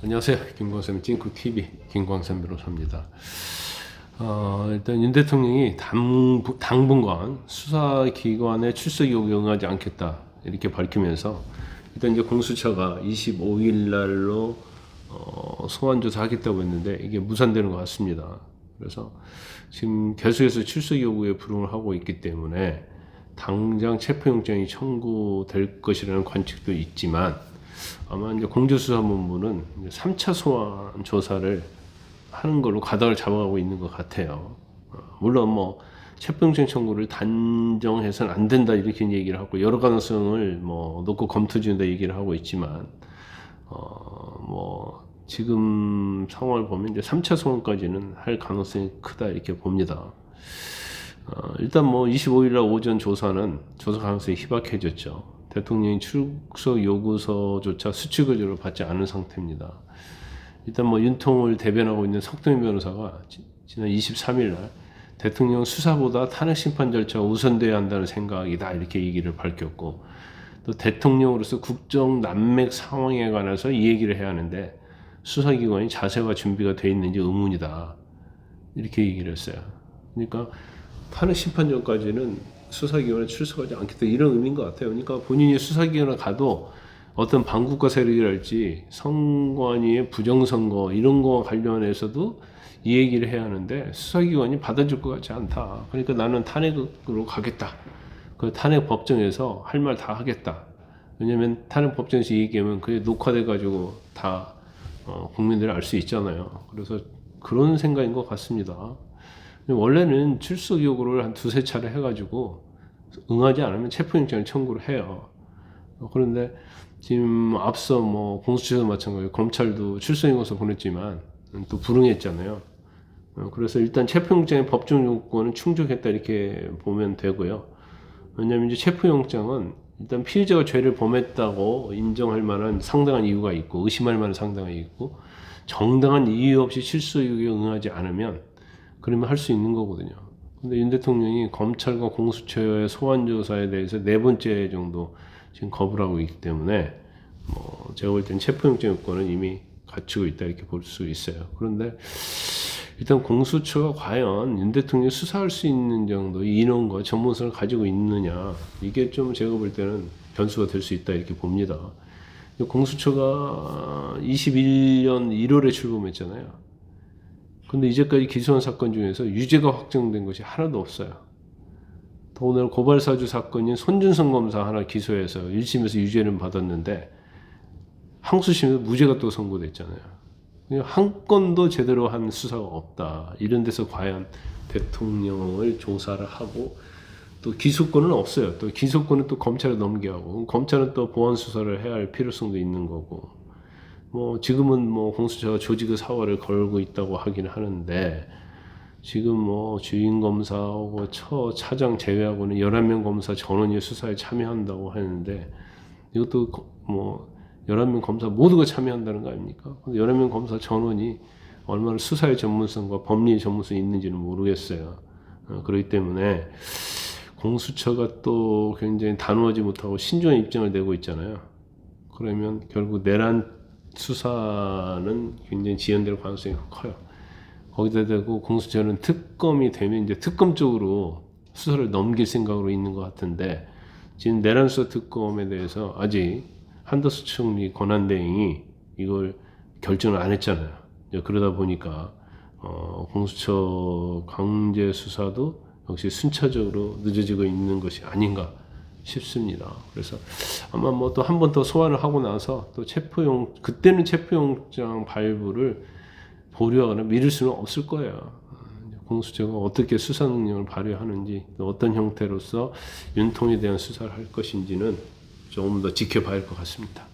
안녕하세요. 김광삼 찡쿠TV 김광삼 변호사입니다. 일단 윤 대통령이 당분간 수사기관의 출석 요구에 응하지 않겠다 이렇게 밝히면서 일단 이제 공수처가 25일 날로 소환조사 하겠다고 했는데 이게 무산되는 것 같습니다. 그래서 지금 계속해서 출석 요구에 불응을 하고 있기 때문에 당장 체포영장이 청구될 것이라는 관측도 있지만 아마 이제 공조수사본부는 3차 소환 조사를 하는 걸로 가닥을 잡아가고 있는 것 같아요. 물론 뭐 체포영장 청구를 단정해서는 안 된다 이렇게 얘기를 하고 여러 가능성을 뭐 놓고 검토 중이다 얘기를 하고 있지만 뭐 지금 상황을 보면 이제 3차 소환까지는 할 가능성이 크다 이렇게 봅니다. 일단 뭐 25일날 오전 조사 가능성이 희박해졌죠. 대통령이 출석 요구서조차 수치거절을 받지 않은 상태입니다. 일단 뭐 윤통을 대변하고 있는 석동현 변호사가 지난 23일 날 대통령 수사보다 탄핵 심판 절차가 우선돼야 한다는 생각이다 이렇게 얘기를 밝혔고, 또 대통령으로서 국정 난맥 상황에 관해서 이 얘기를 해야 하는데 수사기관이 자세가 준비가 돼 있는지 의문이다 이렇게 얘기를 했어요. 그러니까 탄핵 심판 전까지는 수사기관에 출석하지 않겠다 이런 의미인 것 같아요. 그러니까 본인이 수사기관에 가도 어떤 반국가 세력이랄지 선관위의 부정선거 이런 거 관련해서도 이 얘기를 해야 하는데 수사기관이 받아줄 것 같지 않다. 그러니까 나는 탄핵으로 가겠다. 그 탄핵 법정에서 할 말 다 하겠다. 왜냐면 탄핵 법정에서 얘기하면 그게 녹화돼 가지고 다 국민들이 알 수 있잖아요. 그래서 그런 생각인 것 같습니다. 원래는 출석 요구를 한 두세 차례 해가지고 응하지 않으면 체포영장을 청구를 해요. 그런데 지금 앞서 뭐 공수처도 마찬가지로 검찰도 출석 요구서 보냈지만 또 불응했잖아요. 그래서 일단 체포영장의 법정 요건은 충족했다 이렇게 보면 되고요. 왜냐하면 이제 체포영장은 일단 피의자가 죄를 범했다고 인정할 만한 상당한 이유가 있고 의심할 만한 상당한 이유가 있고 정당한 이유 없이 출석 요구에 응하지 않으면 그러면 할 수 있는 거거든요. 근데 윤 대통령이 검찰과 공수처의 소환조사에 대해서 4번째 정도 지금 거부를 하고 있기 때문에 뭐 제가 볼 때는 체포영장 요건은 이미 갖추고 있다 이렇게 볼 수 있어요. 그런데 일단 공수처가 과연 윤 대통령이 수사할 수 있는 정도의 인원과 전문성을 가지고 있느냐 이게 좀 제가 볼 때는 변수가 될 수 있다 이렇게 봅니다. 공수처가 21년 1월에 출범했잖아요. 근데 이제까지 기소한 사건 중에서 유죄가 확정된 것이 하나도 없어요. 오늘 고발사주 사건인 손준성 검사 하나 기소해서 1심에서 유죄는 받았는데 항소심에서 무죄가 또 선고됐잖아요. 한 건도 제대로 한 수사가 없다. 이런 데서 과연 대통령을 조사를 하고 또 기소권은 없어요. 또 기소권은 또 검찰에 넘겨하고 검찰은 또 보완 수사를 해야 할 필요성도 있는 거고. 뭐 지금은 뭐 공수처가 조직의 사활을 걸고 있다고 하긴 하는데 지금 뭐 주임 검사하고 처 차장 제외하고는 11명 검사 전원이 수사에 참여한다고 하는데 이것도 뭐 11명 검사 모두가 참여한다는 거 아닙니까? 11명 검사 전원이 얼마나 수사의 전문성과 법리의 전문성이 있는지는 모르겠어요. 그렇기 때문에 공수처가 또 굉장히 단호하지 못하고 신중한 입장을 내고 있잖아요. 그러면 결국 내란 수사는 굉장히 지연될 가능성이 커요. 거기다 대고 공수처는 특검이 되면 이제 특검 쪽으로 수사를 넘길 생각으로 있는 것 같은데 지금 내란 수사 특검에 대해서 아직 한덕수 총리 권한대행이 이걸 결정을 안 했잖아요. 그러다 보니까 공수처 강제 수사도 역시 순차적으로 늦어지고 있는 것이 아닌가 싶습니다. 그래서 아마 뭐 또 한 번 더 소환을 하고 나서 또 그때는 체포영장 발부를 보류하거나 미룰 수는 없을 거예요. 공수처가 어떻게 수사 능력을 발휘하는지 또 어떤 형태로서 윤통에 대한 수사를 할 것인지는 조금 더 지켜봐야 할 것 같습니다.